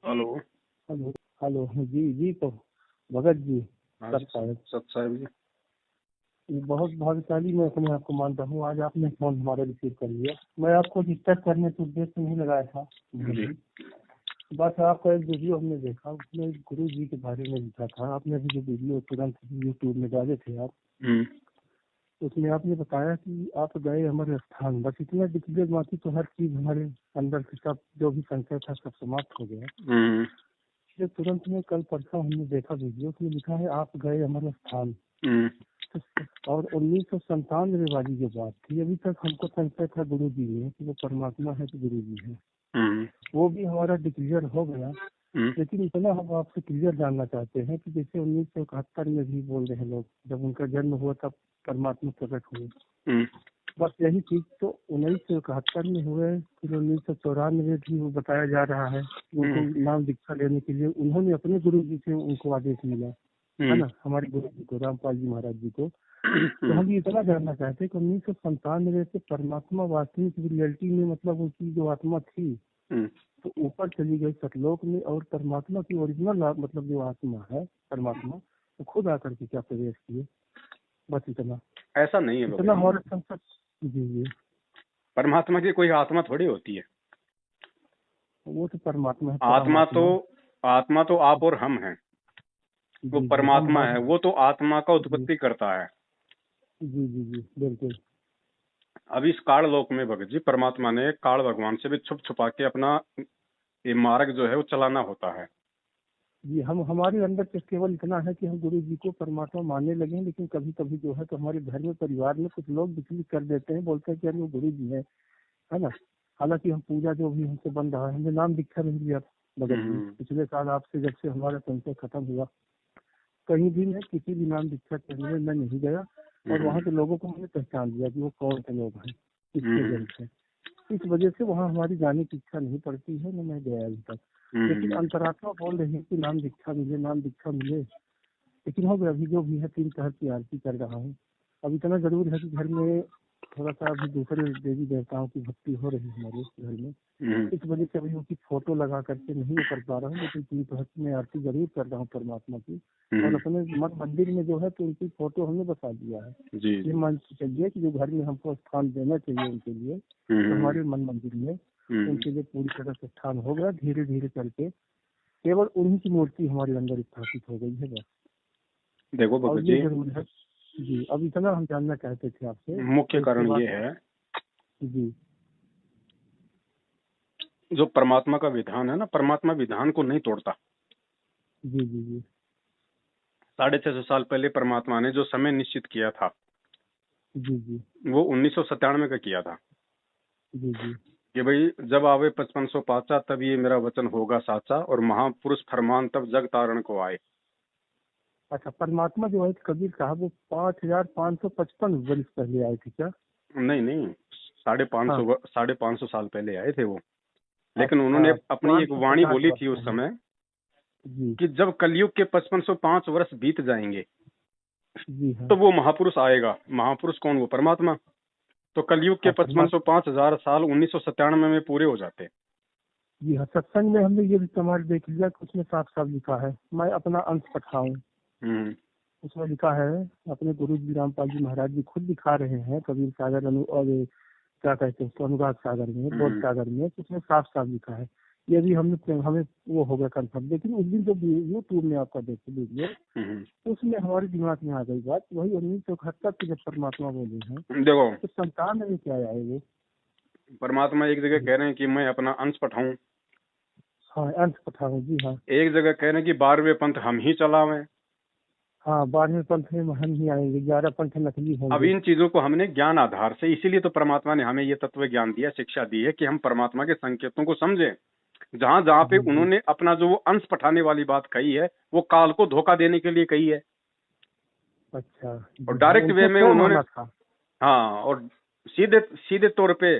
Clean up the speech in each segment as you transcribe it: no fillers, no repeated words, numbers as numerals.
Hello. Hello. Hello जी जी। तो भगत जी, हाँ sir जी। साहब, सत साहब जी। ये बहुत भाग्यशाली मैं अपने आप को मानता हूँ। आज आपने फोन हमारा रिसीव कर लिया। मैं आपको डिस्टर्ब करने के उद्देश्य से नहीं लगाया था भगत जी। जी। बस आपका एक वीडियो हमने देखा, उसमें गुरु जी के बारे में लिखा था। आपने अभी जो वीडियो तुरंत यूट्यूब में डाले थे आप, हम्म। उसमें आपने बताया कि आप गए हमारे स्थान। बस इतना डिक्लेयर, बाकी तो हर चीज हमारे अंदर से सब जो भी संशय था सब समाप्त हो गया। हम्म। ये तुरंत में कल परसों हमने देखा वीडियो, उसमें लिखा है आप गए हमारे स्थान। हम्म। और 1997 वाली जो बात थी, अभी तक हमको संशय था गुरु जी में कि वो परमात्मा है तो गुरु जी है। हम्म। वो भी हमारा डिक्लियर हो गया। हम्म। लेकिन इतना हम आपसे क्लियर जानना चाहते हैं कि जैसे 1971 में भी बोल रहे हैं लोग, जब उनका जन्म हुआ तब परमात्मा प्रकट हुए। हम्म। बस यही चीज तो 1971 में हुए। फिर 1994 में भी वो बताया जा रहा है कि उनको हम्म। नाम दीक्षा लेने के लिए उन्होंने अपने गुरु जी से उनको आदेश मिला, है ना, हमारे गुरु जी को, रामपाल जी महाराज जी को। तो हम ये इतना जानना चाहते हैं कि 1997 से परमात्मा वास्तविक रियलिटी में, मतलब उनकी जो आत्मा थी तो ऊपर चली गई सतलोक में, और परमात्मा की ओरिजिनल मतलब जो आत्मा है परमात्मा, वो खुद आकर के क्या प्रवेश किए। बस इतना ऐसा नहीं है इतना बाबा जी। हमारे संसद। जी जी। परमात्मा की कोई आत्मा थोड़ी होती है। वो तो परमात्मा है, आत्मा परमात्मा। आत्मा तो आप और हम हैं। वो जी जी, हम परमात्मा हैं। है, वो तो आत्मा का जी उत्पत्ति करता है। जी जी जी, बिल्कुल। अब इस काल लोक में भगत जी, परमात्मा ने काल भगवान से भी छुप छुपा के अपना ये मार्ग जो है वो चलाना होता है। जी, हम हमारे अंदर तो केवल इतना है कि हम गुरु जी को परमात्मा मानने लगे हैं। लेकिन कभी कभी जो है तो हमारे घर में, परिवार में कुछ लोग विचलित कर देते हैं, बोलते हैं कि अरे वो गुरु जी है ना। हालांकि हम पूजा जो भी हमसे बन रहा है, हमने नाम दीक्षा नहीं लिया भगत जी हम्म। पिछले साल आपसे, जब से हमारा संशय खत्म हुआ। कहीं भी मैं किसी भी नाम दीक्षा करने में मैं नहीं गया। और वहाँ के लोगों को मैंने पहचान लिया कि वो कौन से लोग हैं, किसके जन थे। इस वजह से वहाँ हमारी जाने की इच्छा नहीं पड़ती है, न मैं गया अभी तक। लेकिन अंतरात्मा बोल रही है कि नाम दीक्षा मिले, नाम दीक्षा मिले। लेकिन हो गया, अभी जो भी है 3 तरह की आरती कर रहा हूँ। अब इतना जरूर है कि घर में थोड़ा सा अभी दूसरे देवी देवताओं की भक्ति हो रही है हमारे घर में। इस वजह से अभी उनकी फोटो लगा करके नहीं वो कर पा रहा हूँ। लेकिन 3 तरह की मैं आरती जरूर कर रहा हूँ परमात्मा की। और अपने मठ मंदिर में जो है तो उनकी फोटो हमने बता दिया है। जी। ये मान के चलिए कि जो घर में हमको स्थान देना चाहिए उनके लिए, तो हमारे मन मंदिर में उनके लिए पूरी तरह से स्थान हो गया। धीरे धीरे करके केवल उन्हीं की मूर्ति हमारे अंदर स्थापित हो गई है बस। देखो और भगत ये जी, जरूर है जी। अब इतना हम जानना चाहते थे आपसे। मुख्य तो इसके कारण बाद ये है, जी जो परमात्मा का विधान है ना, परमात्मा विधान को नहीं तोड़ता। जी जी जी 650 साल पहले परमात्मा ने जो समय निश्चित किया था, जी जी वो 1997 का किया था जी जी। कि भाई जब आवे 5500 पाचा, तब ये मेरा वचन होगा साचा, और महापुरुष फरमान तब जग तारण को आए। अच्छा, परमात्मा जो है कबीर साहब, वो 5555 वर्ष पहले आए थे क्या? नहीं नहीं, हाँ। 550 साल पहले आए थे वो। लेकिन उन्होंने अच्छा, अपनी एक वाणी 550 बोली वर्ष थी उस पहले। समय जी कि जब कलयुग के 5505 वर्ष बीत जाएंगे जी हाँ। तो वो महापुरुष आएगा। महापुरुष कौन? वो परमात्मा। तो कलयुग के हाँ 5505 साल 1997 में पूरे हो जाते। जी हाँ, सत्संग में हमने ये भी समाज देख लिया कि उसमें साफ साफ लिखा है, मैं अपना अंश पठाऊं। हम्म। उसमें लिखा है, अपने गुरु जी रामपाल जी महाराज जी खुद दिखा रहे हैं कबीर सागर और ये क्या कहते हैं उसको, अनुराग सागर में, बोध सागर में। तो उसमें साफ साफ लिखा है। ये भी हमें वो हो गया कंफर्म। लेकिन उस दिन जो यूट्यूब में आपका देखे वीडियो, उसमें हमारे दिमाग में आ गई बात, वही 1971 की जब परमात्मा बोले हैं, देखो, तो संतान में क्या आए वो। परमात्मा एक जगह कह रहे हैं कि मैं अपना अंश पठाऊं, हाँ, अंश पठाऊं, जी हाँ। एक जगह कह रहे हैं कि 12वें पंथ हम ही चलावें। हाँ, 12वें पंथ में हम ही आएंगे, 11 पंथ नकली अब होंगे। इन चीजों को हमने ज्ञान आधार से, इसीलिए तो परमात्मा ने हमें ये तत्व ज्ञान दिया, शिक्षा दी है कि हम परमात्मा के संकेतों को समझें। जहां जहां पे जी जी। उन्होंने अपना जो वो अंश पठाने वाली बात कही है, वो काल को धोखा देने के लिए कही है। अच्छा और जी हाँ, डायरेक्ट वे उनको में शो उन्होंने, माना था। हाँ, और सीधे सीधे तौर पे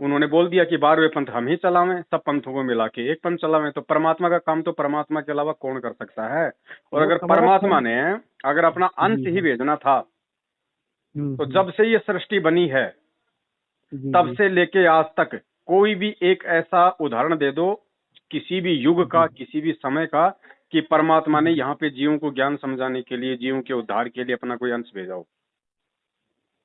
उन्होंने बोल दिया कि 12वें पंथ हम ही चलावें, सब पंथों को मिला के एक पंथ चलावें। तो परमात्मा का काम तो परमात्मा के अलावा कौन कर सकता है? और वो अगर हमारा परमात्मा ने अगर अपना अंश जी ही हाँ। भेजना था, तो जब से ये सृष्टि बनी है जी तब जी से लेके आज तक कोई भी एक ऐसा उदाहरण दे दो किसी भी युग का, किसी भी समय का, कि परमात्मा ने यहाँ पे जीवों को ज्ञान समझाने के लिए, जीवों के उद्धार के लिए अपना कोई अंश भेजा हो?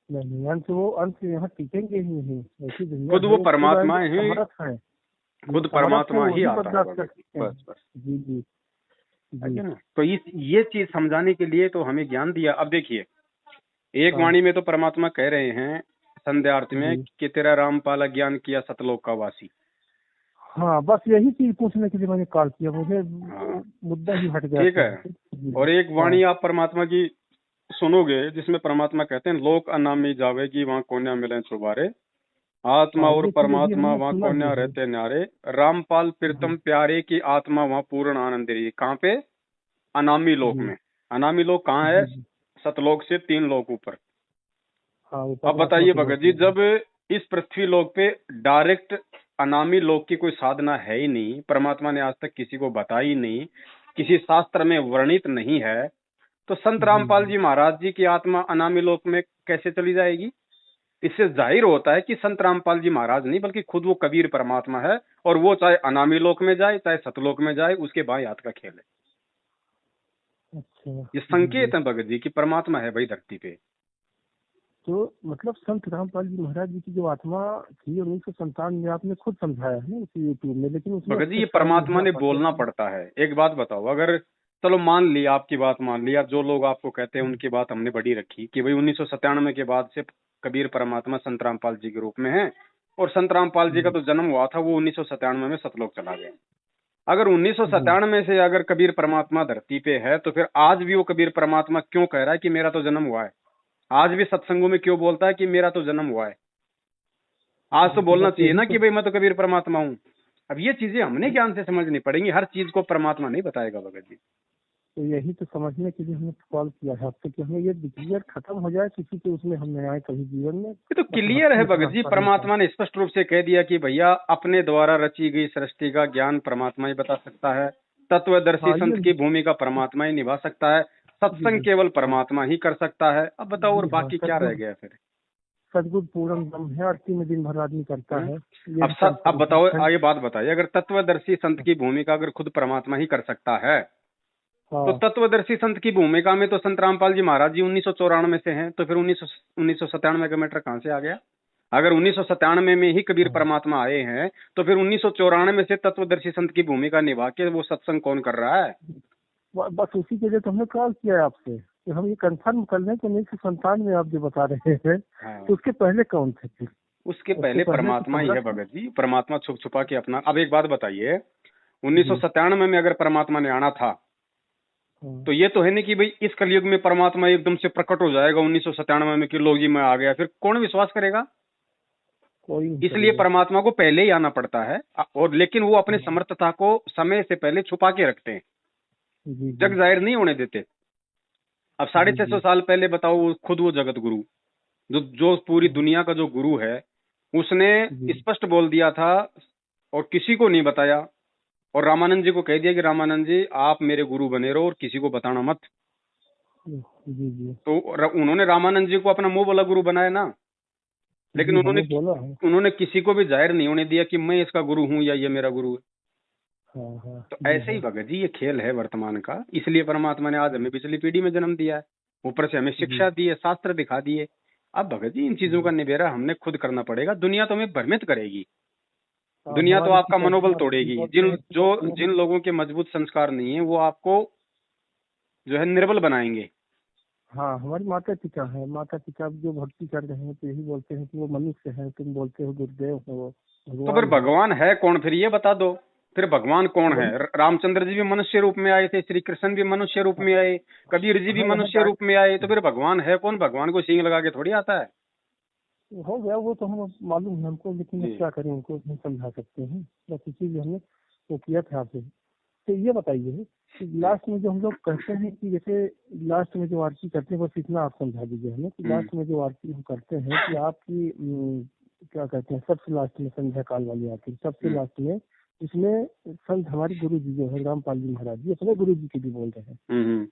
नहीं, अंश वो अंश यहाँ टिकेंगे ही नहीं। ऐसी दुनिया खुद वो परमात्मा ही, समर्थ है, खुद परमात्मा ही आता है बर्दाश्त कर भगत। सकते हैं। बस बस, जी जी है जी। क्या ना? तो ये चीज समझाने के लिए तो हमें ज्ञान दिया। अब देखिए, एक हाँ। वाणी में तो परमात्मा कह रहे हैं संध्यार्थ में जी। कि तेरा रामपाल ज्ञान किया सतलोक का वासी। हाँ, बस यही चीज पूछने के लिए मैंने कॉल किया, मुझे हाँ, मुद्दा ही हट गया ठीक था। है। जी। और एक हाँ वाणी आप परमात्मा की सुनोगे जिसमें परमात्मा कहते हैं लोक अनामी जावेगी वहां कोन्या मिले छुबारे, आत्मा हाँ, और ये चीज अभी परमात्मा हमने वहां सुना कोन्या भी है। रहते न्यारे, रामपाल जी प्रीतम प्यारे की आत्मा वहां पूर्ण आनंद रही। कहाँ पे? अनामी लोक जी में। अनामी लोक कहाँ है? जी जी। सतलोक से 3 लोक ऊपर। हाँ, वो अब परमात्मा बताइए की भगत बात जी, है। जब इस पृथ्वी लोक पे डायरेक्ट अनामी लोक की कोई साधना है ही नहीं, परमात्मा ने आज तक किसी को बताई नहीं, किसी शास्त्र में वर्णित नहीं है, तो संत जी रामपाल जी। जी महाराज जी की आत्मा अनामी लोक में कैसे चली जाएगी? इससे जाहिर होता है कि संत रामपाल जी महाराज नहीं बल्कि खुद वो कबीर परमात्मा है, और वो चाहे अनामी लोक में जाए चाहे सतलोक में जाए उसके बाएं हाथ का खेल है। अच्छा। ये जी जी। संकेत है भगत जी कि परमात्मा है भाई धरती पे। तो मतलब संत रामपाल जी महाराज जी की जो आत्मा थी 1957 में, आपने खुद समझाया है उसी यूट्यूब में, लेकिन उसमें भगत जी ये स्पष्टकरण नहीं परमात्मा आ ने पाते बोलना थे। पड़ता है। एक बात बताओ, अगर चलो मान लिया, आपकी बात मान लिया, जो लोग आपको कहते हैं उनकी बात हमने बड़ी रखी कि भाई 1997 के बाद से कबीर परमात्मा संत रामपाल जी के रूप में है, और संत रामपाल जी का तो जन्म हुआ था वो 1997 में सतलोक चला गया। अगर जी 1997 से अगर कबीर परमात्मा धरती पे है, तो फिर आज भी वो कबीर परमात्मा क्यों कह रहा है कि मेरा तो जन्म हुआ है? आज भी सत्संगों में क्यों बोलता है कि मेरा तो जन्म हुआ है? आज तो बोलना बस चाहिए यही ना तो। कि भाई मैं तो कबीर परमात्मा हूँ। अब ये चीजें हमने ज्ञान से समझनी पड़ेंगी, हर चीज को परमात्मा नहीं बताएगा भगत जी। तो यही तो समझने के लिए हमने कॉल किया है आपसे कि हमें ये क्लियर खत्म हो जाए, किसी के उसमें हम नए आए कभी जीवन में। ये तो बस क्लियर भक्ति है में भगत थोड़ा जी, सा रहता है। परमात्मा ने स्पष्ट रूप से कह दिया कि भैया अपने द्वारा रची गई सृष्टि का ज्ञान परमात्मा ही बता सकता है, तत्वदर्शी हाँ संत ये। की भूमिका परमात्मा ही निभा सकता है, जी सत्संग जी। केवल हाँ परमात्मा ही कर सकता है। अब बताओ और जी। हाँ, बाकी क्या रह गया फिर? सदगुरु पूर्ण ब्रह्म है, आरती में दिन भर आदमी करता हैं? है। ये भी अब कंफर्म बताओ, है। आगे बात बताइए, अगर तत्वदर्शी संत की भूमिका अगर खुद परमात्मा ही कर सकता है, तो हाँ तत्वदर्शी संत की भूमिका में तो संत रामपाल जी महाराज जी 1994 से हैं, तो फिर 1997 का मैटर कहाँ से आ गया? अगर 1997 में ही कबीर हाँ। परमात्मा आए हैं, तो फिर 1994 से तत्वदर्शी संत की भूमिका निभा के वो सत्संग कौन कर रहा है? बस उसी के लिए तो हमने कॉल किया है आपसे कि हम ये कंफर्म कर लें कि 1997 में आप जो बता रहे हैं, हाँ, तो उसके पहले कौन थे फिर? उसके उसके पहले पहले तो परमात्मा ही है सम्राट थे। भगत जी। परमात्मा छुप छुपा के अपना, अब एक बात बताइए, जी। 1997 में अगर परमात्मा ने आना था, हाँ। तो ये तो है नहीं कि भाई इस कलयुग में परमात्मा एकदम से प्रकट हो जाएगा 1997 में कि लो जी मैं आ गया, फिर कौन विश्वास करेगा? कोई नहीं इसलिए करेगा। परमात्मा को पहले ही आना पड़ता है, और लेकिन वो अपने हाँ। समर्थता को समय से पहले छुपा के रखते हैं, जी जी जग जाहिर नहीं होने देते। अब साढ़े जी छह सौ जी साल पहले बताओ, खुद वो जगत गुरु जो जो पूरी हाँ, दुनिया का जो गुरु है, उसने जी स्पष्ट बोल दिया था और किसी को नहीं बताया, और रामानंद जी को कह दिया कि रामानंद जी आप मेरे गुरु बने रहो और किसी को बताना मत। जी जी। तो उन्होंने रामानंद जी को अपना मुंह वाला गुरु बनाया ना, लेकिन जी हमें बोला है। उन्होंने किसी को भी जाहिर नहीं होने दिया कि मैं इसका गुरु हूं या ये मेरा गुरु है। हाँ हाँ। तो जी ऐसे ही हाँ। भगत जी ये खेल है वर्तमान का, इसलिए परमात्मा ने आज हमें पिछली पीढ़ी में जन्म दिया है, ऊपर से हमें जी शिक्षा दी है, शास्त्र दिखा दिए। अब भगत जी इन चीजों का जी। निबेरा हमने खुद करना पड़ेगा, दुनिया तो हमें भ्रमित करेगी, हाँ, दुनिया तो हमारे आपका पिताजी मनोबल आप तोड़ेगी। बोलते जिन हैं कि जो अपने। जिन लोगों के मजबूत संस्कार नहीं है वो आपको जो है निर्बल बनाएंगे। हाँ, हमारे माता पिता हैं, माता पिता जो भक्ति कर रहे हैं तो यही बोलते हैं कि वो मनुष्य है, तुम बोलते हो गुरुदेव है, वो तो फिर भगवान है। भगवान है कौन? फिर ये बता दो, फिर भगवान कौन है? वही रामचंद्र जी भी मनुष्य रूप में आए थे, श्री कृष्ण भी मनुष्य रूप में आए, कबीर जी भी हाँ यहाँ मनुष्य जाए। रूप में आए, तो फिर भगवान है कौन? भगवान को सींग लगा के थोड़ी आता है। हो गया वो तो हम मालूम है हमको, लेकिन अब जी क्या करें, उनको नहीं समझा सकते हैं। बस इसीलिए हमने वो किया था आपसे। तो ये बताइए कि लास्ट में जो हम लोग कहते हैं कि जैसे लास्ट में जो आरती करते हैं, बस इतना आप समझा दीजिए हमें कि हम्म लास्ट में जो आरती हम करते हैं कि आपकी क्या कहते हैं, सबसे लास्ट में संध्या काल वाली आरती, सबसे हम्म लास्ट में इसमें संत हमारे गुरु जी जो है रामपाल जी महाराज जी अपने गुरु जी के भी बोल रहे हैं, हम्म,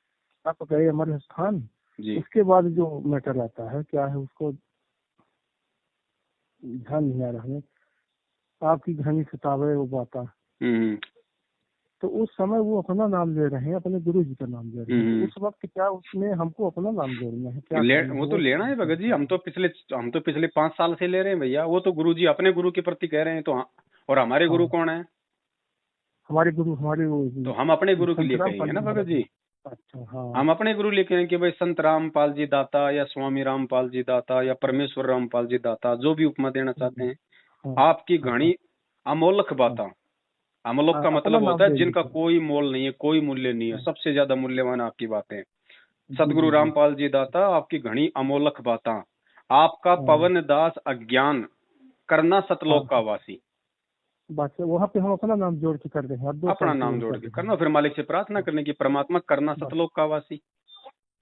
आप गए हमारे स्थान। जी उसके बाद जो मैटर आता है क्या है, उसको ध्यान नहीं आ रहा हमें। आपकी घनी सतावे वो बाता, हम्म तो उस समय वो अपना नाम ले रहे हैं, अपने गुरु जी का नाम ले रहे हैं। तो उस वक्त क्या उसमें हमको अपना नाम जोड़ना है, क्या करना वो है? तो लेना है भगत जी। हम तो पिछले 5 साल से ले रहे हैं भैया। वो तो गुरु जी अपने गुरु के प्रति कह रहे हैं, तो हाँ। और हमारे गुरु हाँ, कौन है? हमारे गुरु हमारे वो तो हम अपने गुरु के लिए संतराम कहेंगे पाल ना जी भगत महाराज। जी। अच्छा, हाँ। हम अपने गुरु लिखे हैं कि भाई संत रामपाल जी दाता, या स्वामी रामपाल जी दाता, या परमेश्वर रामपाल जी दाता, जो भी उपमा देना चाहते हैं। हाँ, आपकी हाँ, घनी अमोलक हाँ, बाता। अमोलक हाँ, का अपना मतलब होता नाम है ले जिनका लीजिए। कोई मोल नहीं है, कोई मूल्य नहीं है, हाँ, सबसे ज्यादा मूल्यवान आपकी बातें। जी सतगुरु जी जी। रामपाल जी दाता, आपकी घनी अमोलक बाता। आपका हाँ, पवन दास अज्ञान, करना हाँ, सतलोक का वासी। बात है, वहाँ पे हम अपना नाम जोड़ के कर रहे हैं, अब 2 साल अपना से नाम यही जोड़ कर के रहे करना, हैं। फिर मालिक से प्रार्थना हाँ, करने की, परमात्मा करना बस। सतलोक का वासी।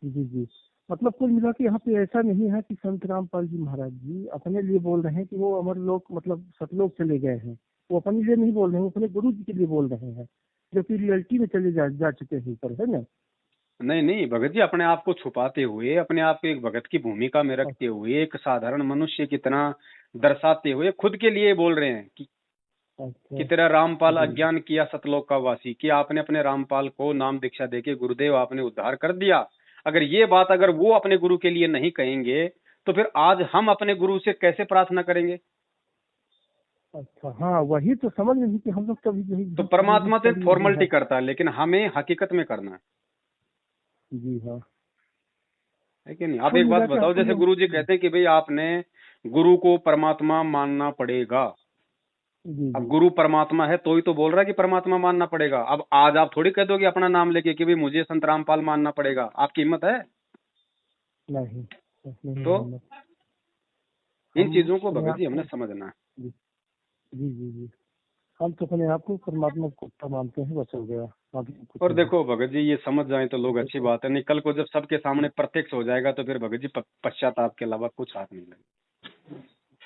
जी जी। मतलब कुल मिला के यहाँ पे ऐसा नहीं है कि संत रामपाल जी महाराज जी अपने लिए बोल रहे हैं कि वो अमर लोक मतलब सतलोक चले गए हैं। वो अपने लिए नहीं बोल रहे हैं, वो अपने गुरु जी के लिए बोल रहे हैं, जो कि रियलिटी में चले जा चुके हैं ऊपर, है ना। नहीं नहीं भगत जी, अपने आप को छुपाते हुए, अपने आप को एक भगत की भूमिका में रखते हुए, एक साधारण मनुष्य की तरह दर्शाते हुए खुद के लिए बोल रहे हैं कि अच्छा। तेरा रामपाल जी अज्ञान किया सतलोक का वासी, कि आपने अपने रामपाल को नाम दीक्षा देके गुरुदेव आपने उद्धार कर दिया। अगर ये बात अगर वो अपने गुरु के लिए नहीं कहेंगे, तो फिर आज हम अपने गुरु से कैसे प्रार्थना करेंगे? अच्छा, हाँ वही तो समझ नहीं कि हम लोग कभी यही तो यही परमात्मा तो एक कभी यही फॉर्मेलिटी है। करता है, लेकिन हमें हकीकत में करना जी हाँ। है कि नहीं? आप कुल एक बात मिला के बताओ, हमको जैसे ये। गुरु जी कहते हैं कि भाई आपने गुरु को परमात्मा मानना पड़ेगा। जी अब जी। गुरु परमात्मा है तो ही तो बोल रहा है कि परमात्मा मानना पड़ेगा। अब आज आप थोड़ी कह दोगे अपना नाम लेके कि भाई मुझे संत रामपाल मानना पड़ेगा। आपकी हिम्मत है? नहीं, नहीं तो है हिम्मत। इन हम चीजों को अपने भगत आप जी हमने को। समझना है। जी जी जी जी। हम तो अपने आप को परमात्मा को मानते हैं, बस हो गया, बाकी कुछ और नहीं। देखो भगत जी, ये समझ जाए तो लोग अच्छी देखो। बात है, नहीं कल को जब सबके सामने प्रत्यक्ष हो जाएगा तो फिर भगत जी पश्चाताप के अलावा कुछ हाथ नहीं लगेगा।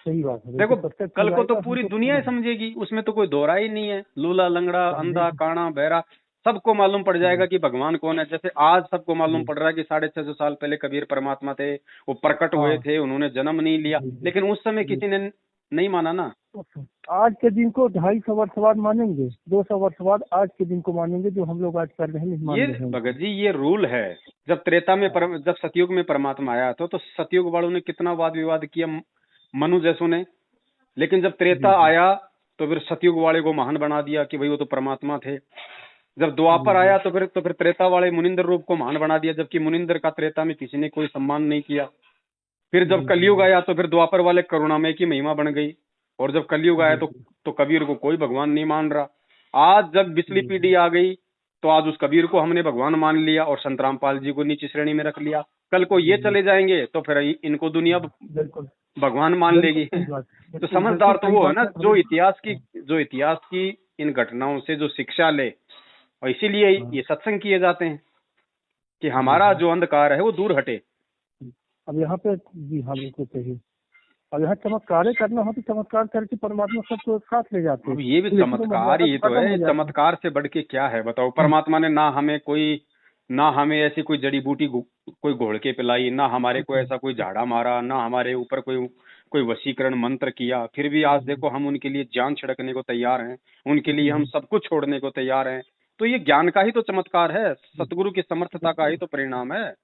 सही बात है, देखो देखिए प्रत्यक्ष हो कल को तो जाएगा पूरी हमको दुनिया ही समझ। समझेगी, उसमें तो कोई दोहरा ही नहीं है। लूला लंगड़ा अंधा समझेगी। काना बहरा सबको मालूम पड़ जाएगा जी कि भगवान कौन है। जैसे आज सबको मालूम जी। पड़ रहा है कि 650 साल पहले कबीर परमात्मा थे, वो प्रकट हुए हाँ। थे, उन्होंने जन्म नहीं लिया, जी जी लेकिन उस समय जी। किसी ने नहीं माना ना। आज के दिन को 250 वर्ष बाद मानेंगे, 200 वर्ष बाद आज के दिन को मानेंगे, जो हम लोग आज कर रहे हैं नहीं ये मान रहे हैं भगत उनको। जी ये रूल है। जब त्रेता में हाँ। जब सतयुग में परमात्मा आया तो सतयुग वालों ने कितना वाद विवाद किया, मनु जैसों ने। लेकिन जब त्रेता जी जी आया तो फिर सतयुग वाले को महान बना दिया कि भाई वो तो परमात्मा थे। जब जी द्वापर जी। आया तो फिर त्रेता वाले मुनिंदर रूप को महान बना दिया, जबकि मुनिंदर का त्रेता में किसी ने कोई सम्मान नहीं किया। फिर जब जी जी कलयुग जी आया तो फिर द्वापर वाले करुणामय की महिमा बन गई। और जब कलयुग आया जी जी तो कबीर को कोई भगवान नहीं मान रहा। आज जब पिछली जी पीढ़ी आ गई तो आज उस कबीर को हमने भगवान मान लिया और संत रामपाल जी को नीची श्रेणी में रख लिया। कल को जी ये जी। चले जाएंगे तो फिर इनको दुनिया हाँ, बिल्कुल। भगवान मान बिल्कुल लेगी। सही बात, तो बिल्कुल बिल्कुल समझदार तो सही वो है बात ना है भगत। जो इतिहास की इन घटनाओं से जो शिक्षा ले। और इसीलिए हाँ। ये सत्संग किए जाते हैं कि जी हमारा हाँ। जो अंधकार है वो दूर हटे। अब यहाँ पे जी हाँ बिल्कुल सही। अब यहाँ चमत्कार करना हो तो चमत्कार करके परमात्मा सबको साथ ले जाते हैं, अब ये भी लेकिन वो चमत्कार मर्यादा ही तो तो खत्म है। हो जाती चमत्कार से बढ़ के क्या है बताओ? है। परमात्मा ने ना हमें ऐसी कोई जड़ी बूटी कोई घोल के पिलाई, ना हमारे कुछ को नहीं, ऐसा कोई कुछ झाड़ा मारा, ना हमारे ऊपर कोई कोई वशीकरण मंत्र किया। फिर भी आज नहीं। देखो हम उनके लिए जान छिड़कने को तैयार हैं, उनके जी लिए हम जी। सब कुछ छोड़ने को तैयार हैं। तो ये ज्ञान का ही तो चमत्कार है, जी, सतगुरु की समर्थता का ही बिल्कुल तो परिणाम है। अब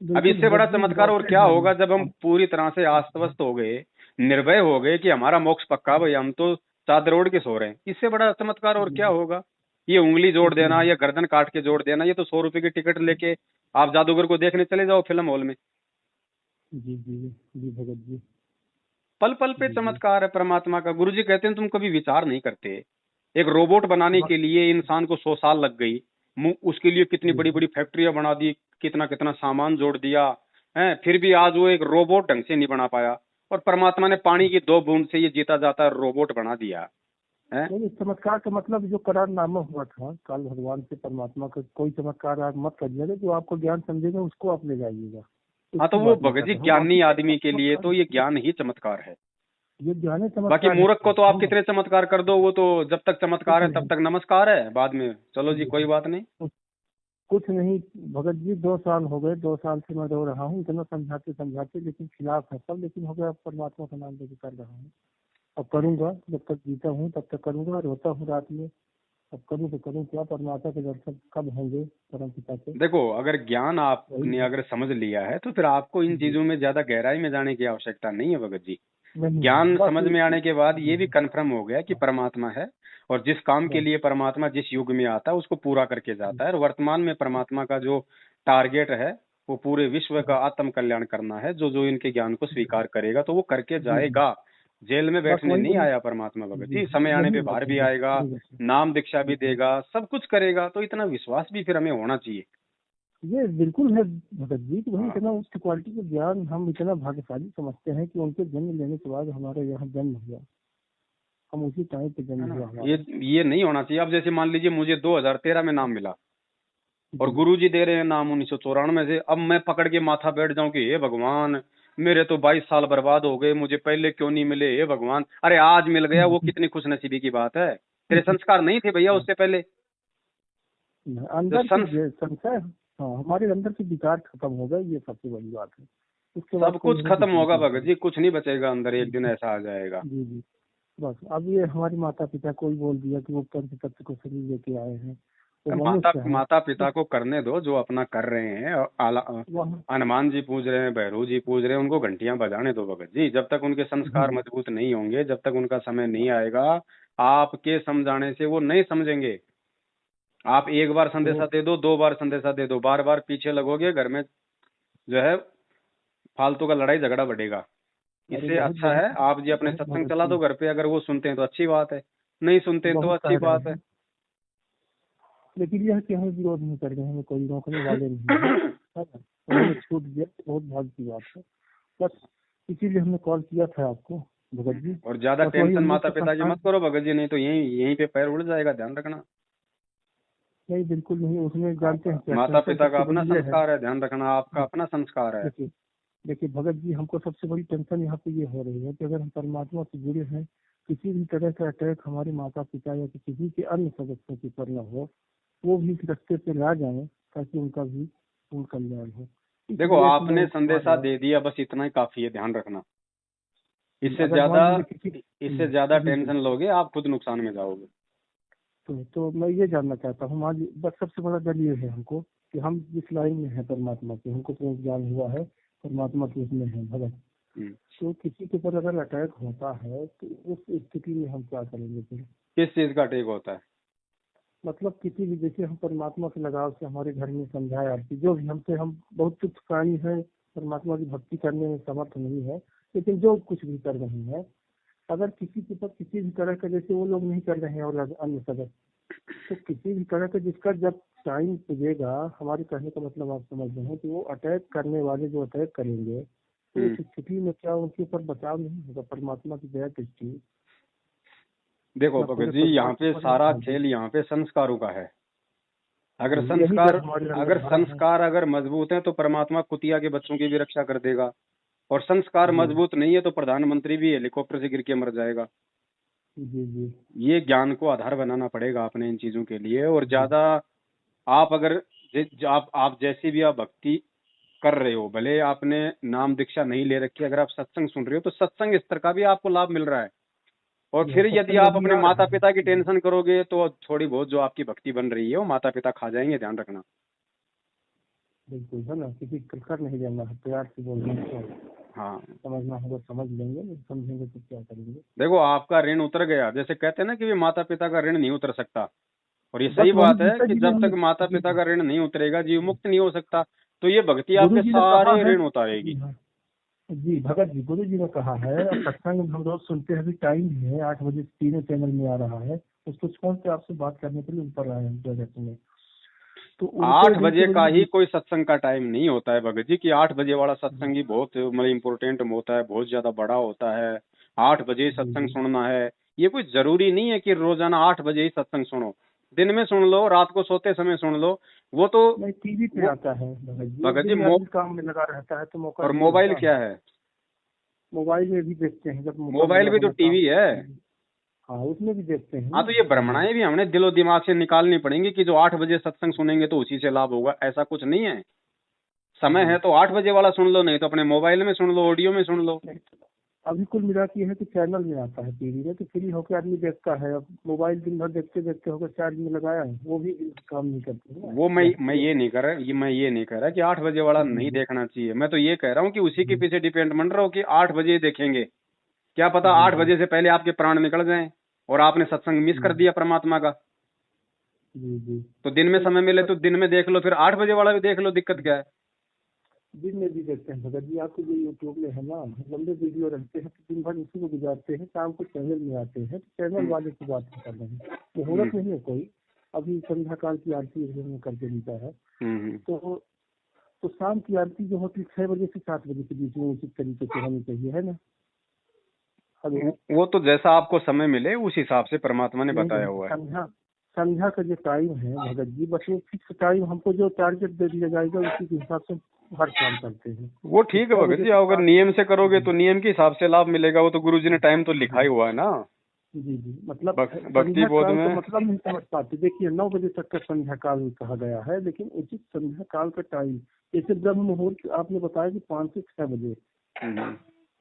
बिल्कुल इससे भगत बड़ा जी, इस चमत्कार बात और से क्या हाँ। होगा जब हम हाँ, पूरी तरह से हाँ, आश्वस्त हो गए, निर्भय हो गए कि हमारा मोक्ष पक्का, भाई हम तो चादर ओढ़ के सो रहे हैं। इससे बड़ा चमत्कार और जी क्या जी। होगा? ये उंगली जोड़ कुछ देना नहीं। या गर्दन काट के जोड़ देना, ये तो 100 रुपए की टिकट लेके आप जादूगर को देखने चले जाओ फिल्म हॉल में। जी जी जी भगत जी। पल पल पे जी जी। चमत्कार है परमात्मा का। गुरु जी कहते हैं तुम कभी विचार नहीं करते। एक रोबोट बनाने हाँ, के लिए इंसान को 100 साल लग गई। उसके लिए कितनी जी बड़ी हाँ। बड़ी फैक्ट्रियां बना दी, कितना कितना सामान जोड़ दिया है, फिर भी आज वो एक रोबोट ढंग से नहीं बना पाया। और परमात्मा ने पानी की 2 बूंद से ये जीता जाता रोबोट बना दिया है। नहीं, इस चमत्कार का मतलब जो करारनामा हुआ था काल भगवान से परमात्मा का, कोई चमत्कार आप मत करिएगा, जो आपको ज्ञान समझेगा उसको आप ले जाइएगा। हाँ तो उसकी वो बात मैं भगत कर जी रहा हूँ, बाकी ज्ञानी सबका आदमी के लिए चमत्कार तो ये ज्ञान ही चमत्कार है। ये ज्ञान है, बाकी चमत्कार मूर्ख है, को तो आप हम कितने चमत्कार कर दो, वो तो जब तक कुछ चमत्कार है तब नहीं। तक नमस्कार है, बाद में चलो जी जी कोई हाँ। बात नहीं। कुछ कुछ नहीं भगत जी, 2 साल हो गए, 2 साल से मैं रो रहा हूँ, इतना समझाते समझाते, लेकिन खिलाफ है सब, लेकिन हो गया, परमात्मा का नाम लेके कर रहा हूँ। अब करूंगा, जब तक जीता हूँ तब तक करूंगा, रोता हूँ रात में, अब करूँ तो करूँ क्या, परमात्मा के दर्शन कब होंगे परम पिता के? देखो, अगर ज्ञान आपने वही अगर समझ लिया है तो फिर आपको इन जी, चीजों में ज्यादा गहराई में जाने की आवश्यकता नहीं है भगत जी। नहीं ज्ञान बस समझ में आने के बाद जी ये भी हाँ, कन्फर्म हो गया कि हाँ, परमात्मा है, और जिस काम के बस लिए परमात्मा जिस युग में आता है उसको पूरा करके जी, जाता है। और वर्तमान में परमात्मा का जो टारगेट है वो पूरे विश्व का हाँ, आत्म कल्याण करना है। जो जो इनके ज्ञान को जी स्वीकार करेगा तो वो करके जी जी, जाएगा। जेल में बस बैठने वही नहीं वही आया परमात्मा भगत जी जी, समय आने पे नहीं बाहर बस भी जी आएगा, जी बस नाम दीक्षा भी जी जी। देगा, सब कुछ करेगा। तो इतना विश्वास भी फिर हमें होना चाहिए। ये बिल्कुल है भगत जी कि वही हाँ, इतना उच्च क्वालिटी का ज्ञान हम इतना भाग्यशाली समझते हैं कि उनके जन्म लेने के बाद हमारे यहाँ जन्म हुआ, हम उसी टाइम पे है जन्म ना। हुआ ये हमारा। ये नहीं होना चाहिए। अब जैसे मान लीजिए मुझे 2013 में नाम मिला और जी गुरुजी दे रहे हैं नाम 1994 से। अब मैं पकड़ के माथा बैठ जाऊं कि हे भगवान, मेरे तो 22 साल बर्बाद हो गए, मुझे पहले क्यों नहीं मिले, हे भगवान। अरे आज मिल गया, वो कितनी खुशनसीबी की बात है। तेरे संस्कार नहीं थे भैया उससे पहले? जो अंदर की संस संशय, हाँ हमारे अंदर के विकार खत्म हो गए, ये सबसे बड़ी बात है। उसके बाद सब कोई कुछ हमें खत्म कुछ नहीं होगा कर भगत जी, कुछ नहीं बचेगा अंदर, एक दिन पाएगा। ऐसा आ जाएगा। जी जी, बस अब ये हमारे माता पिता को ही बोल दिया कि वो पंच तत्व को शरीर लेके आए हैं, वो माता मनुष्य हैं। माता पिता बस को करने दो जो अपना कर रहे हैं। और वह हनुमान जी पूज रहे हैं, भैरू जी पूज रहे हैं, उनको घंटियां बजाने दो भगत जी। जब तक उनके संस्कार जी मजबूत नहीं होंगे, जब तक उनका समय नहीं आएगा, आपके समझाने से वो नहीं समझेंगे। आप एक बार वो संदेशा दे दो, 2 बार संदेशा दे दो, बार बार पीछे लगोगे, घर में जो है फालतू का लड़ाई झगड़ा बढ़ेगा। अरे इससे बहुत अच्छा बहुत है आप जी अपने बहुत सत्संग भगत चला जी दो घर पे। अगर वो सुनते हैं तो अच्छी बात है, नहीं सुनते हैं तो बहुत अच्छी कह रहे बात है। हैं, लेकिन यह कि हम विरोध नहीं कर रहे हैं, हमें कोई रोकने वाले नहीं है, है ना? उन्होंने छूट दिया तो बहुत भाग्य की बात है। बस इसीलिए हमने कॉल किया था आपको भगत जी। और ज्यादा बस वही टेंशन माता पिता की 1997, मत करो भगत जी, नहीं तो यहीं यहीं पे पैर उड़ जाएगा, ध्यान रखना। नहीं बिल्कुल नहीं, उसमें जानते हैं क्या माता टेंशन पिता का सबसे अपना बड़ी ये है। संस्कार है, ध्यान रखना, आपका अपना संस्कार है। देखिए देखिए भगत जी, हमको सबसे बड़ी टेंशन यहाँ पे ये हो रही है कि अगर हम परमात्मा से जुड़े हैं, किसी भी तरह का अटैक हमारे माता पिता या किसी के अन्य सदस्यों के ऊपर न हो, वो भी इस रास्ते पे ना जाए, ताकि उनका भी पूर्ण कल्याण हो। इस देखो, वजह से मैं आपने आ संदेशा गया। दे दिया, बस इतना ही काफी है, ध्यान रखना। इससे अगर ज्यादा मान लीजिए किसी इससे ज्यादा जी जी, टेंशन लोगे आप खुद नुकसान में जाओगे। तो मैं ये जानना चाहता हूँ, मान लीजिए बस सबसे बड़ा डर ये है हमको कि हम जिस लाइन में है परमात्मा के, हमको तो ज्ञान हुआ है परमात्मा के उसमें है भगत, हम्म। तो किसी के ऊपर अगर अटैक होता है तो उस स्थिति में हम क्या करेंगे फिर? किस चीज का टेक होता है? मतलब किसी भी, जैसे हम परमात्मा के लगाव से हमारे घर में समझाया आरती जो भी हमसे, हम बहुत तुच्छ प्राणी है, परमात्मा की भक्ति करने में समर्थ नहीं है, लेकिन जो कुछ भी कर रहे हैं, अगर किसी के ऊपर किसी भी तरह का, जैसे वो लोग नहीं कर रहे हैं और अन्य सदस्य, तो किसी भी तरह का जिसका जब टाइम पुजेगा, हमारे कहने का मतलब आप समझ रहे हैं कि वो अटैक करने वाले जो अटैक करेंगे, तो उस हम्म। स्थिति में क्या उनके ऊपर बचाव नहीं होगा? परमात्मा की दया दृष्टि देखो या भगत पूरे जी, परिवार यहाँ के पे ऊपर सारा नहीं खेल यहाँ पे संस्कारों का है। अगर जी, यही संस्कार डर हमारे अंदर अगर भरा है। संस्कार अगर मजबूत है तो परमात्मा कुतिया के बच्चों की भी रक्षा कर देगा। और संस्कार जी मजबूत नहीं है तो प्रधानमंत्री भी हेलीकॉप्टर से गिर के मर जाएगा। जी जी ये ज्ञान को आधार बनाना पड़ेगा अपने इन चीजों के लिए। और जी ज्यादा आप अगर आप जैसी भी आप भक्ति कर रहे हो, भले आपने नाम दीक्षा नहीं ले रखी, अगर आप सत्संग सुन रहे हो तो सत्संग स्तर का भी आपको लाभ मिल रहा है। और जी हाँ, फिर यदि सत्संग आप अभी अपने आ माता रहा है पिता की जी। टेंशन करोगे तो थोड़ी बहुत जो आपकी भक्ति बन रही है वो माता पिता खा जाएंगे, ध्यान रखना। बिल्कुल है ना, किसी को कर नहीं देना है, प्यार से बोलना है, हाँ, समझना होगा समझ लेंगे, नहीं समझेंगे तो क्या करेंगे? देखो आपका ऋण उतर गया, जैसे कहते हैं ना कि भी माता पिता का ऋण नहीं उतर सकता। और ये बस सही वही बात है गीता कि जी में जब हमने तक माता जी पिता हाँ, का ऋण नहीं उतरेगा जीव मुक्त नहीं हो सकता। तो ये भक्ति गुरु आपके जी ने कहा सारे है ऋण उतारेगी। जी हाँ, जी भगत जी, गुरु जी ने कहा है, और सत्संग हम रोज सुनते हैं, अभी टाइम भी है 8 बजे तीनों चैनल में आ रहा है, उसको फोन पे आपसे बात करने के लिए ऊपर आए हैं जगत में, तो उनके 8 बजे रिलेटेड का ही में कोई सत्संग का टाइम नहीं होता है भगत जी, कि 8 बजे वाला सत्संग ही बहुत मतलब इम्पोर्टेंट होता है, बहुत ज्यादा बड़ा होता है। 8 बजे ही जी सत्संग जी, सुनना है, ये कोई जरूरी नहीं है कि रोजाना 8 बजे ही सत्संग सुनो। दिन में सुन लो, रात को सोते समय सुन लो। वो तो नहीं टीवी पे वो आता है भगत जी, और भगत जी दिन में आदमी काम में लगा रहता है तो मौका और नहीं मोबाइल मिलता है। क्या है? मोबाइल में भी देखते हैं जब मौका मोबाइल मिला भी तो होना काम। टीवी है। हाँ उसमें भी देखते हैं हाँ, ना तो ये जी। भ्रमणाएं भी हमने दिलो दिमाग से निकालनी पड़ेंगी कि जो 8 बजे सत्संग सुनेंगे तो उसी से लाभ होगा, ऐसा कुछ नहीं है। समय जी है तो 8 बजे वाला सुन लो, नहीं तो अपने मोबाइल में सुन लो, ऑडियो में सुन लो। नहीं, अभी कुल मिला के ये है कि चैनल में आता है टीवी में, तो फ्री होकर आदमी देखता है। अब मोबाइल दिन भर देखते देखते होकर चार्ज में लगाया है, वो भी काम नहीं करते हैं। वो मैं ये नहीं कर रहा, मैं ये नहीं कह रहा कि 8 बजे वाला नहीं देखना चाहिए। मैं तो ये कह रहा हूँ कि उसी के पीछे डिपेंड बन रहा हो कि 8 बजे देखेंगे, क्या पता 8 बजे से पहले आपके प्राण निकल जाएं और आपने सत्संग मिस कर दिया परमात्मा का। जी जी। तो दिन में समय मिले तो दिन में देख लो, फिर 8 बजे वाला भी देख लो, दिक्कत क्या है। दिन में भी देखते हैं भगत जी, आपके जो यूट्यूब में है ना, लंबे वीडियो रहते हैं तो दिन भर उसी को गुजारते हैं, शाम को चैनल में आते हैं, तो चैनल वाले की बात कर रहे हैं। मुहूर्त नहीं है कोई, अभी संध्या काल की आरती में करके मिलता है। तो शाम की आरती जो होती है 6 बजे से 7 बजे के बीच में उचित तरीके से होनी चाहिए, है ना। वो तो जैसा आपको समय मिले उस हिसाब से परमात्मा ने बताया हुआ है। संध्या का जो टाइम है भगत जी, बस वो फिक्स टाइम हमको जो टारगेट दे दिया जाएगा उसी के हिसाब से हर काम करते हैं। वो ठीक है भगत जी, अगर नियम से करोगे तो नियम के हिसाब से लाभ मिलेगा। वो तो गुरुजी ने टाइम तो लिखा ही हुआ है ना। जी जी, मतलब भक्ति बोध में मतलब नहीं समझ पाते। देखिए 9 बजे तक का संध्या काल कहा गया है, लेकिन उचित संध्या काल का टाइम जैसे ब्रह्म मुहूर्त आपने बताया कि 5 से 6 बजे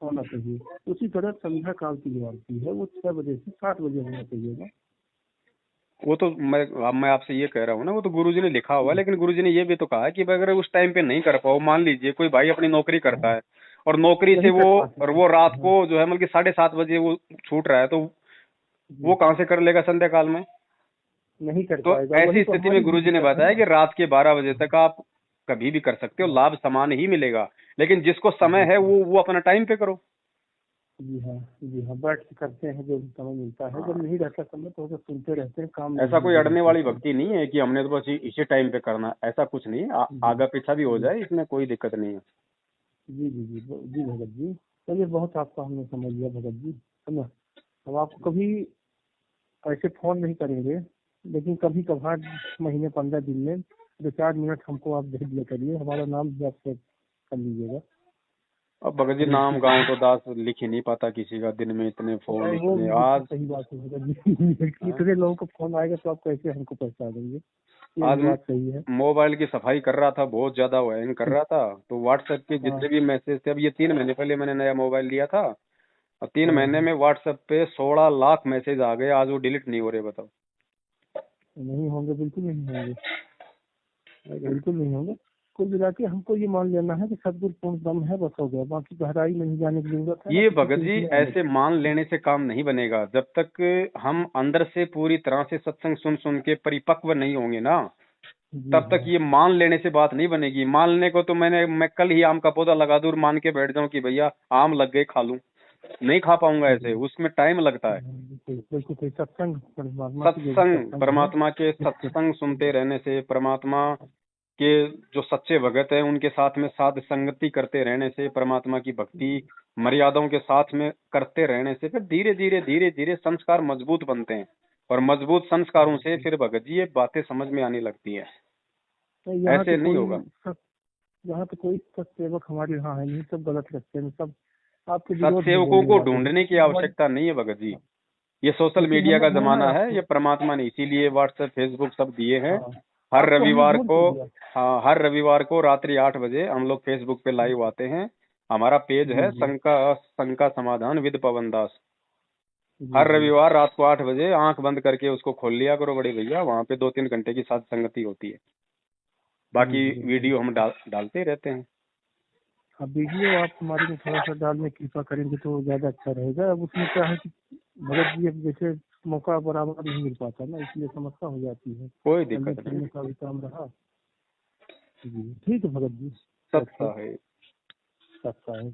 होना चाहिए, उसी तरह संध्या काल की जो आरती है वो 6 बजे से 7 बजे होना चाहिए ना। वो तो मैं आपसे ये कह रहा हूँ ना, वो तो गुरुजी ने लिखा हुआ है। लेकिन गुरुजी ने ये भी तो कहा है कि अगर उस टाइम पे नहीं कर पाओ, मान लीजिए कोई भाई अपनी नौकरी करता है और नौकरी से वो रात को जो है मतलब कि 7:30 बजे वो छूट रहा है, तो वो कहाँ से कर लेगा संध्या काल में? नहीं कर तो पाएगा। ऐसी स्थिति में गुरुजी ने बताया कि रात के 12 बजे तक आप कभी भी कर सकते हो, लाभ समान ही मिलेगा। लेकिन जिसको समय है वो अपना टाइम पे करो। जी हाँ, बैठ के करते हैं जो समय मिलता है। जब नहीं रहता समय तो सुनते रहते हैं काम। ऐसा कोई अड़ने वाली भक्ति नहीं है कि हमने तो बस इसी टाइम पे करना, ऐसा कुछ नहीं है। आगा पीछा भी हो जाए, इसमें कोई दिक्कत नहीं है। जी जी जी जी भगत जी, चलिए बहुत आपका हमने समझ लिया भगत जी, है ना। अब आपको कभी ऐसे फोन नहीं करेंगे, लेकिन कभी कभार महीने 15 दिन में 2-4 मिनट हमको आप दे दिया करिए, हमारा नाम भी आप सेव कर लीजिएगा। अब भगत जी नाम गाँव तो दास लिख ही नहीं पाता किसी का, दिन में इतने फोन इतने। आज सही बात है भगत जी, इतने लोगों को फोन आएगा तो आप कैसे हमको पहचान देंगे। आज बात सही है। मोबाइल की सफाई कर रहा था, बहुत ज्यादा हैंग कर रहा था, तो व्हाट्सएप के जितने भी मैसेज थे, अब ये 3 महीने पहले मैंने नया मोबाइल लिया था, और 3 महीने में व्हाट्सएप पे 16 लाख मैसेज आ गए। आज वो डिलीट नहीं हो रहे, बताओ। नहीं होंगे, बिल्कुल नहीं होंगे, बिल्कुल नहीं होंगे। कुल मिला के हमको ये मान लेना है कि सदगुरु पूर्ण ब्रह्म है, बस हो गया, बाकी गहराई में नहीं जाने की जरूरत है। ये भगत जी ऐसे मान लेने से काम नहीं बनेगा। जब तक हम अंदर से पूरी तरह से सत्संग सुन सुन के परिपक्व नहीं होंगे ना, तब तक ये मान लेने से बात नहीं बनेगी। मान लेने को तो मैं कल ही आम का पौधा लगा दूं और मान के बैठ जाऊं कि भैया आम लग गए, खा लूं, नहीं खा पाऊंगा ऐसे, उसमें टाइम लगता है। सत्संग परमात्मा के सत्संग सुनते रहने से, परमात्मा के जो सच्चे भगत हैं उनके साथ में साध संगति करते रहने से, परमात्मा की भक्ति मर्यादाओं के साथ में करते रहने से फिर धीरे धीरे धीरे धीरे संस्कार मजबूत बनते हैं। और मजबूत संस्कारों से फिर भगत जी ये बातें समझ में आने लगती है। ऐसे नहीं होगा। यहाँ पे कोई सत्सेवक हमारे यहाँ है नहीं, सब गलत रखते हैं, सब आपके सत्सेवकों को ढूंढने की आवश्यकता नहीं है भगत जी। ये सोशल मीडिया का जमाना है, ये परमात्मा ने इसीलिए व्हाट्सएप फेसबुक सब दिए हैं। हर रविवार को रात्रि 8 बजे हम लोग फेसबुक पे लाइव आते हैं। हमारा पेज है शंका समाधान विद पवन दास। हर रविवार रात को 8 बजे आंख बंद करके उसको खोल लिया करो बड़े भैया, वहाँ पे 2-3 घंटे की साथ संगति होती है। बाकी वीडियो हम डालते रहते हैं। अब वीडियो आप हमारे में थोड़ा सा डालने की कृपा करेंगे तो ज्यादा अच्छा रहेगा। अब उसमें क्या है कि भगत जी अब जैसे मौका बराबर नहीं मिल पाता ना, इसलिए समस्या हो जाती है। कोई दिक्कत नहीं, का भी काम रहा जी। ठीक है भगत जी, सत्ता है।